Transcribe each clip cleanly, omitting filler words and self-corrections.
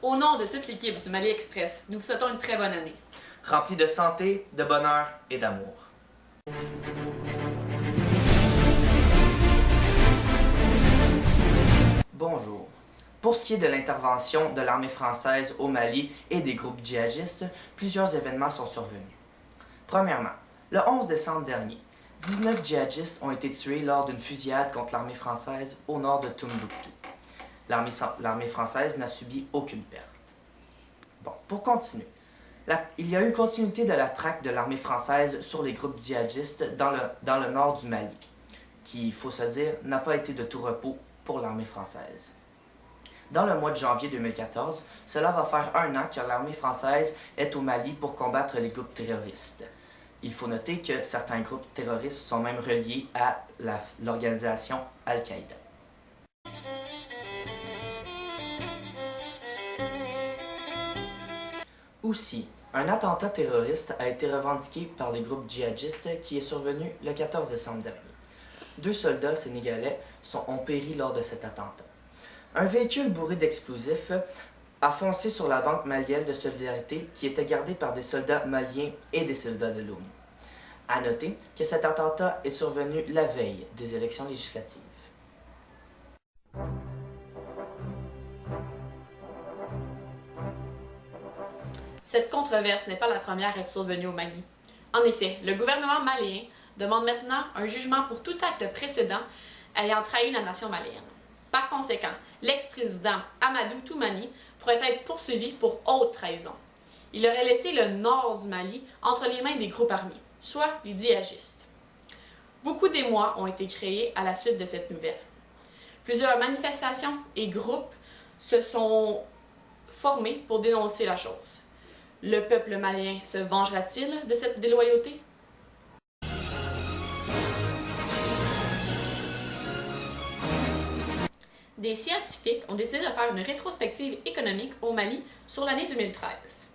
Au nom de toute l'équipe du Mali Express, nous vous souhaitons une très bonne année. Remplie de santé, de bonheur et d'amour. Bonjour. Pour ce qui est de l'intervention de l'armée française au Mali et des groupes djihadistes, plusieurs événements sont survenus. Premièrement, le 11 décembre dernier, 19 djihadistes ont été tués lors d'une fusillade contre l'armée française au nord de Tombouctou. L'armée française n'a subi aucune perte. Bon, pour continuer, il y a eu continuité de la traque de l'armée française sur les groupes djihadistes dans le nord du Mali, qui, il faut se dire, n'a pas été de tout repos pour l'armée française. Dans le mois de janvier 2014, cela va faire 1 an que l'armée française est au Mali pour combattre les groupes terroristes. Il faut noter que certains groupes terroristes sont même reliés à l'organisation Al-Qaïda. Aussi, un attentat terroriste a été revendiqué par les groupes djihadistes qui est survenu le 14 décembre dernier. 2 soldats sénégalais ont péri lors de cet attentat. Un véhicule bourré d'explosifs a foncé sur la banque malienne de solidarité qui était gardée par des soldats maliens et des soldats de l'ONU. À noter que cet attentat est survenu la veille des élections législatives. Cette controverse n'est pas la première à être survenue au Mali. En effet, le gouvernement malien demande maintenant un jugement pour tout acte précédent ayant trahi la nation malienne. Par conséquent, l'ex-président Amadou Toumani pourrait être poursuivi pour haute trahison. Il aurait laissé le nord du Mali entre les mains des groupes armés, soit les djihadistes. Beaucoup d'émoi ont été créés à la suite de cette nouvelle. Plusieurs manifestations et groupes se sont formés pour dénoncer la chose. Le peuple malien se vengera-t-il de cette déloyauté? Des scientifiques ont décidé de faire une rétrospective économique au Mali sur l'année 2013.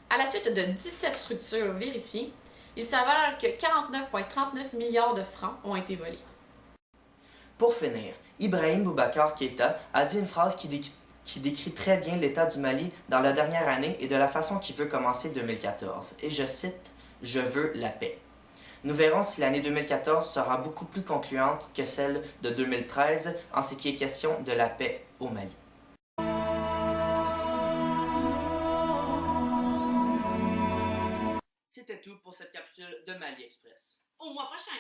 À la suite de 17 structures vérifiées, il s'avère que 49,39 milliards de francs ont été volés. Pour finir, Ibrahim Boubacar Keïta a dit une phrase qui décrit très bien l'état du Mali dans la dernière année et de la façon qu'il veut commencer 2014. Et je cite « Je veux la paix ». Nous verrons si l'année 2014 sera beaucoup plus concluante que celle de 2013 en ce qui est question de la paix au Mali. C'était tout pour cette capsule de Mali Express. Au mois prochain!